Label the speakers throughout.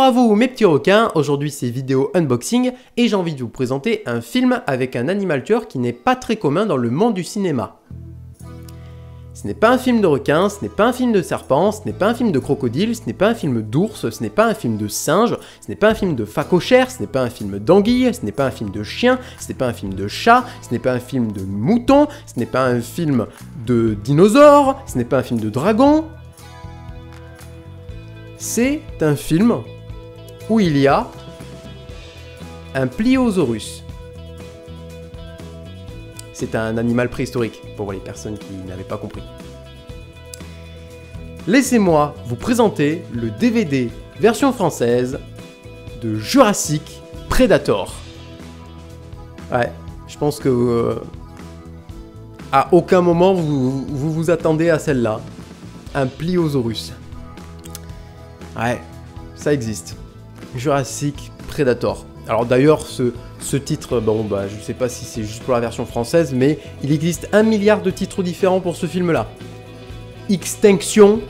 Speaker 1: Bonjour à vous mes petits requins, aujourd'hui c'est vidéo unboxing et j'ai envie de vous présenter un film avec un animal tueur qui n'est pas très commun dans le monde du cinéma. Ce n'est pas un film de requin, ce n'est pas un film de serpent, ce n'est pas un film de crocodile, ce n'est pas un film d'ours, ce n'est pas un film de singe, ce n'est pas un film de phacochère, ce n'est pas un film d'anguille, ce n'est pas un film de chien, ce n'est pas un film de chat, ce n'est pas un film de mouton, ce n'est pas un film de dinosaure, ce n'est pas un film de dragon. C'est un film où il y a un pliosaurus. C'est un animal préhistorique, pour les personnes qui n'avaient pas compris. Laissez-moi vous présenter le DVD version française de Jurassic Predator. Ouais, je pense que à aucun moment vous attendez à celle-là. Un pliosaurus. Ouais, ça existe. Jurassic Predator. Alors d'ailleurs, ce titre, bon bah je sais pas si c'est juste pour la version française, mais il existe 1 milliard de titres différents pour ce film-là. Extinction,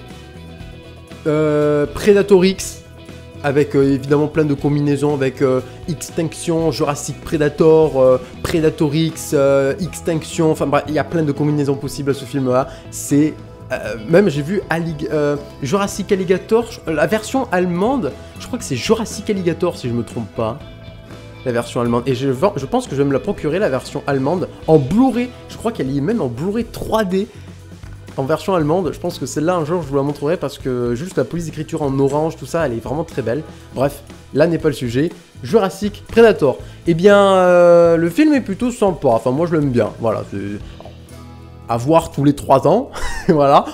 Speaker 1: Predator X, avec évidemment plein de combinaisons avec Extinction, Jurassic Predator, Predator X, Extinction, enfin bref, il y a plein de combinaisons possibles à ce film-là. C'est... même j'ai vu Jurassic Alligator, la version allemande, je crois que c'est Jurassic Alligator si je me trompe pas, la version allemande, et je pense que je vais me la procurer la version allemande en Blu-ray, je crois qu'elle est même en Blu-ray 3D en version allemande, je pense que celle-là un jour je vous la montrerai parce que juste la police d'écriture en orange, tout ça, elle est vraiment très belle. Bref, là n'est pas le sujet. Jurassic Predator. Eh bien, le film est plutôt sympa, enfin moi je l'aime bien, voilà, c'est... à voir tous les 3 ans, voilà.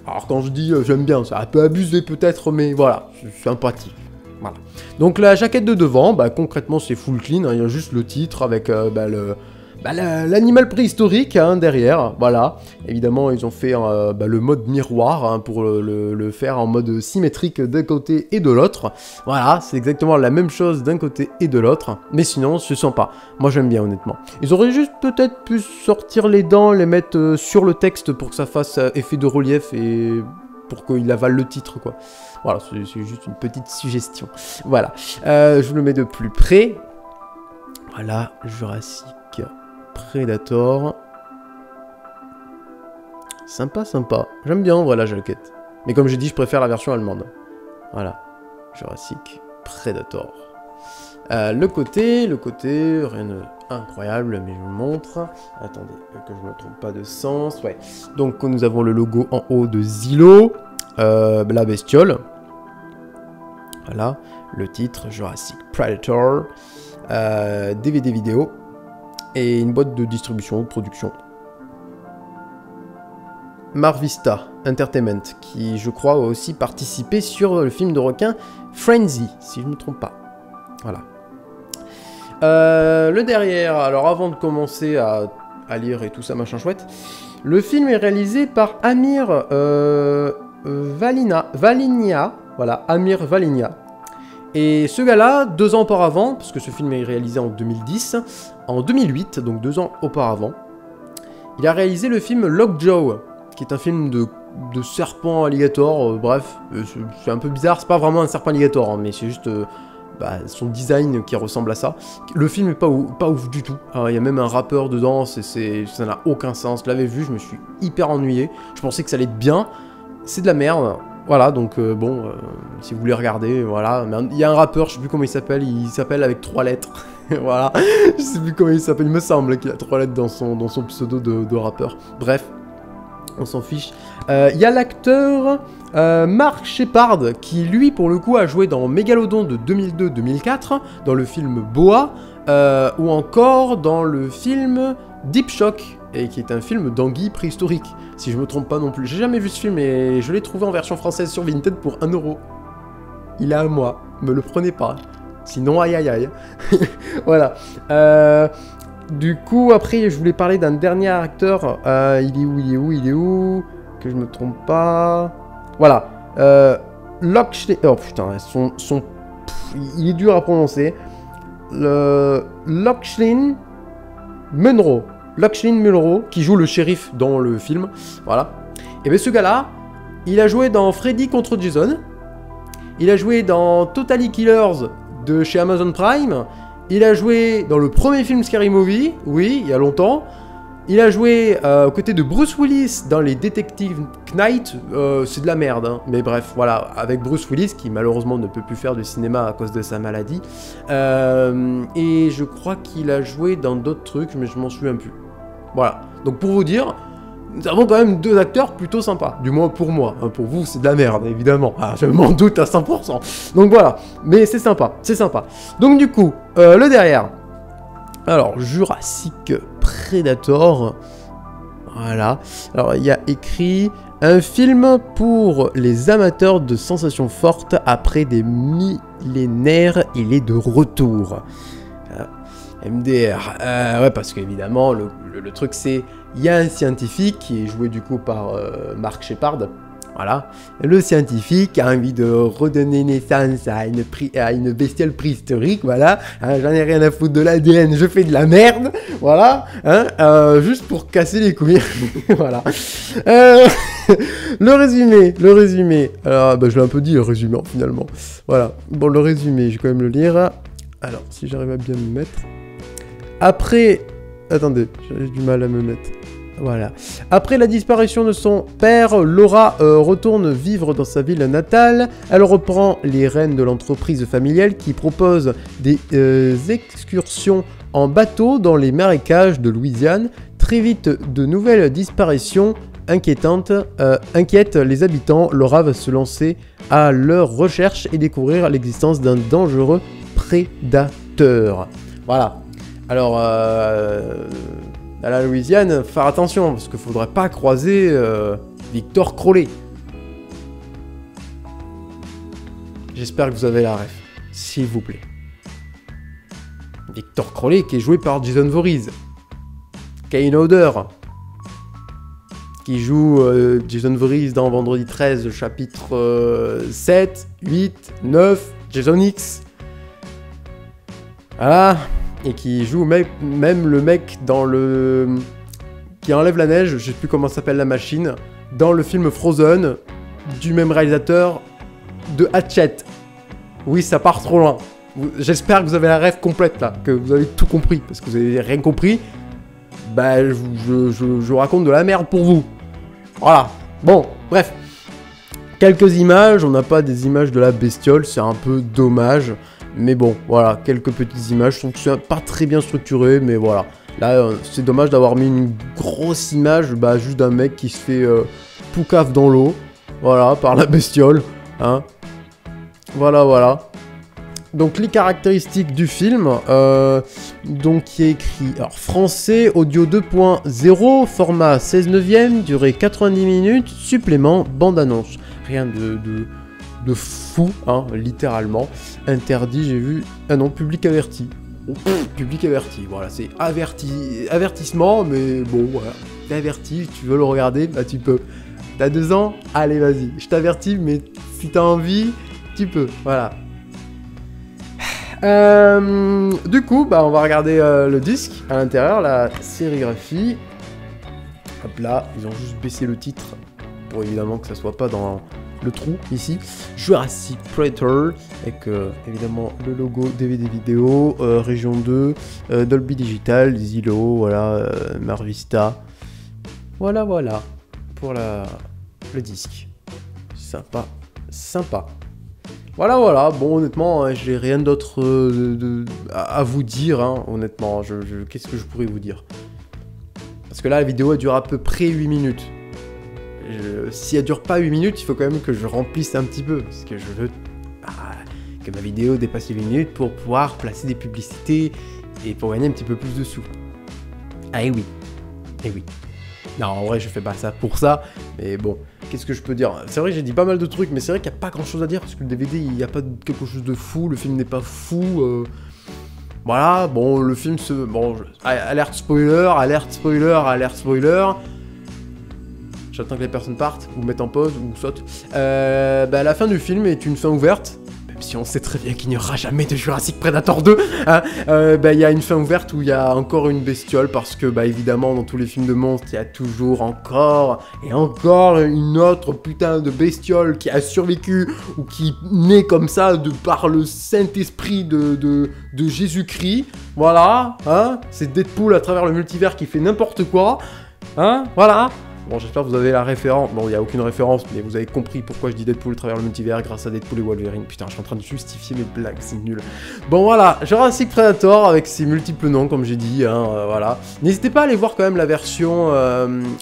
Speaker 1: Alors quand je dis j'aime bien, c'est un peu abusé peut-être, mais voilà, c'est sympathique. Voilà. Donc la jaquette de devant, bah, concrètement c'est full clean, hein, il y a juste le titre avec l'animal préhistorique hein, derrière, voilà. Évidemment ils ont fait le mode miroir hein, pour le faire en mode symétrique d'un côté et de l'autre. Voilà, c'est exactement la même chose d'un côté et de l'autre, mais sinon c'est sympa. Moi j'aime bien honnêtement. Ils auraient juste peut-être pu sortir les dents, les mettre sur le texte pour que ça fasse effet de relief et pour qu'il avale le titre quoi. Voilà, c'est juste une petite suggestion. Voilà, je vous le mets de plus près. Voilà, Jurassic Predator. Sympa, sympa. J'aime bien, voilà, la jaquette. Mais comme j'ai dit, je préfère la version allemande. Voilà, Jurassic Predator. Le côté, rien d'incroyable, mais je vous montre. Attendez, que je ne me trompe pas de sens. Ouais. Donc, nous avons le logo en haut de Zillow, la bestiole. Voilà, le titre, Jurassic Predator. DVD vidéo. Et une boîte de distribution, de production. Marvista Entertainment, qui je crois a aussi participé sur le film de requin Frenzy, si je ne me trompe pas. Voilà. Le derrière, alors avant de commencer à lire et tout ça, machin chouette, le film est réalisé par Amir Valinia, voilà, Amir Valinia. Et ce gars-là, 2 ans auparavant, parce que ce film est réalisé en 2010, en 2008, donc 2 ans auparavant, il a réalisé le film Lockjaw, qui est un film de serpent alligator, bref, c'est un peu bizarre, c'est pas vraiment un serpent alligator, hein, mais c'est juste son design qui ressemble à ça. Le film est pas ouf du tout, il y a même un rappeur dedans, ça n'a aucun sens, je l'avais vu, je me suis hyper ennuyé, je pensais que ça allait être bien, c'est de la merde. Voilà, donc si vous voulez regarder, voilà. Il y a un rappeur, je sais plus comment il s'appelle avec 3 lettres. Voilà, je sais plus comment il s'appelle, il me semble qu'il a 3 lettres dans son pseudo de rappeur. Bref, on s'en fiche. Il y a l'acteur Mark Shepard, qui lui, pour le coup, a joué dans Megalodon de 2002-2004, dans le film Boa, ou encore dans le film Deep Shock, et qui est un film d'anguille préhistorique, si je me trompe pas non plus. J'ai jamais vu ce film et je l'ai trouvé en version française sur Vinted pour 1 €. Il est à moi, me le prenez pas, sinon aïe aïe aïe. Voilà. Du coup, après, je voulais parler d'un dernier acteur. Il est où que je me trompe pas. Voilà. Lochlin... Oh putain, il est dur à prononcer. Lochlin Munro. Lochlin Munro, qui joue le shérif dans le film, voilà. Et bien ce gars-là, il a joué dans Freddy contre Jason, Il a joué dans Totally Killers de chez Amazon Prime. Il a joué dans le premier film Scary Movie, oui, il y a longtemps. Il a joué aux côtés de Bruce Willis dans les Detective Knight, c'est de la merde, hein. Mais bref, voilà, avec Bruce Willis qui malheureusement ne peut plus faire de cinéma à cause de sa maladie. Et je crois qu'il a joué dans d'autres trucs, mais je m'en souviens plus. Voilà, donc pour vous dire, nous avons quand même 2 acteurs plutôt sympas, du moins pour moi. Hein, pour vous, c'est de la merde, évidemment. Ah, je m'en doute à 100%. Donc voilà, mais c'est sympa, c'est sympa. Donc du coup, le derrière. Alors, Jurassic Predator. Voilà. Alors, il y a écrit un film pour les amateurs de sensations fortes après des millénaires. Il est de retour. MDR. Ouais, parce qu'évidemment, le truc, c'est... Il y a un scientifique qui est joué du coup par Mark Shepard. Voilà. Le scientifique a envie de redonner naissance à une bestiole préhistorique, voilà. Hein, j'en ai rien à foutre de l'ADN, je fais de la merde, voilà. Hein, juste pour casser les couilles, voilà. Le résumé. Alors, bah, je l'ai un peu dit, le résumé, finalement. Voilà. Bon, le résumé, je vais quand même le lire. Alors, si j'arrive à bien me mettre. Après... Attendez, j'ai du mal à me mettre... Voilà. Après la disparition de son père, Laura retourne vivre dans sa ville natale. Elle reprend les rênes de l'entreprise familiale qui propose des excursions en bateau dans les marécages de Louisiane. Très vite, de nouvelles disparitions inquiétantes inquiètent les habitants. Laura va se lancer à leur recherche et découvrir l'existence d'un dangereux prédateur. Voilà. Alors... à la Louisiane, faire attention, parce qu'il faudrait pas croiser Victor Crowley. J'espère que vous avez la ref, s'il vous plaît. Victor Crowley qui est joué par Jason Voorhees. Kane Hodder, qui joue Jason Voorhees dans Vendredi 13, chapitre 7, 8, 9, Jason X. Voilà. Et qui joue même le mec dans le... qui enlève la neige, je sais plus comment s'appelle la machine, dans le film Frozen, du même réalisateur de Hatchet. Oui, ça part trop loin. J'espère que vous avez la rêve complète là, que vous avez tout compris, parce que vous avez rien compris. Bah, je raconte de la merde pour vous. Voilà. Bon, bref. Quelques images, on n'a pas des images de la bestiole, c'est un peu dommage. Mais bon, voilà, quelques petites images. Je trouve que c'est pas très bien structuré, mais voilà. Là, c'est dommage d'avoir mis une grosse image, bah, juste d'un mec qui se fait poucave dans l'eau. Voilà, par la bestiole. Hein. Voilà. Donc, les caractéristiques du film. Donc, il y a écrit... Alors, français, audio 2.0, format 16 neuvième, durée 90 minutes, supplément, bande-annonce. Rien de fou, hein, littéralement. Interdit, j'ai vu... Ah non, public averti. Oh, public averti, voilà, c'est avertissement, mais bon, voilà. T'es averti, tu veux le regarder, bah tu peux. T'as 2 ans, allez, vas-y. Je t'avertis, mais si t'as envie, tu peux, voilà. Du coup, bah on va regarder le disque, à l'intérieur, la sérigraphie. Hop là, ils ont juste baissé le titre, pour évidemment que ça soit pas dans... le trou ici, Jurassic Predator, avec évidemment le logo DVD vidéo, région 2, Dolby Digital, Zillow, voilà, Marvista. Voilà, pour le disque. Sympa. Voilà, bon honnêtement, j'ai rien d'autre à vous dire, hein, honnêtement, qu'est-ce que je pourrais vous dire? Parce que là, la vidéo, elle dure à peu près 8 minutes. Si elle dure pas 8 minutes, il faut quand même que je remplisse un petit peu, parce que je veux que ma vidéo dépasse les 8 minutes pour pouvoir placer des publicités et pour gagner un petit peu plus de sous. Ah et oui. Non, en vrai, je fais pas ça pour ça, mais bon, qu'est-ce que je peux dire? C'est vrai que j'ai dit pas mal de trucs, mais c'est vrai qu'il n'y a pas grand-chose à dire, parce que le DVD, il n'y a pas quelque chose de fou, le film n'est pas fou, voilà, bon, le film se... Bon, alerte spoiler. J'attends que les personnes partent, ou mettent en pause, ou sautent. Bah, la fin du film est une fin ouverte. même si on sait très bien qu'il n'y aura jamais de Jurassic Predator 2, hein, il y a une fin ouverte où il y a encore une bestiole, parce que évidemment dans tous les films de monstres, il y a toujours encore et encore une autre putain de bestiole qui a survécu ou qui naît comme ça par le Saint-Esprit de Jésus-Christ. Voilà, hein, c'est Deadpool à travers le multivers qui fait n'importe quoi, hein, voilà. Bon, j'espère que vous avez la référence. Bon, il n'y a aucune référence, mais vous avez compris pourquoi je dis Deadpool à travers le multivers grâce à Deadpool et Wolverine. Putain, je suis en train de justifier mes blagues, c'est nul. Bon, voilà, Jurassic Predator avec ses multiples noms, comme j'ai dit, hein, voilà. N'hésitez pas à aller voir quand même la version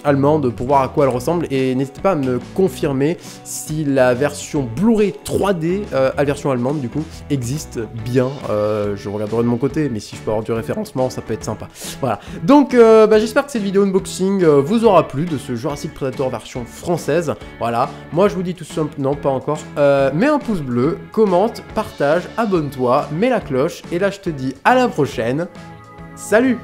Speaker 1: allemande pour voir à quoi elle ressemble, et n'hésitez pas à me confirmer si la version Blu-ray 3D, à la version allemande, du coup, existe bien. Je regarderai de mon côté, mais si je peux avoir du référencement, ça peut être sympa. Voilà. Donc, j'espère que cette vidéo unboxing vous aura plu de ce Jurassic Predator version française. Voilà, moi je vous dis tout simple, non pas encore, mets un pouce bleu, commente, partage, abonne-toi, mets la cloche, et là je te dis à la prochaine, salut!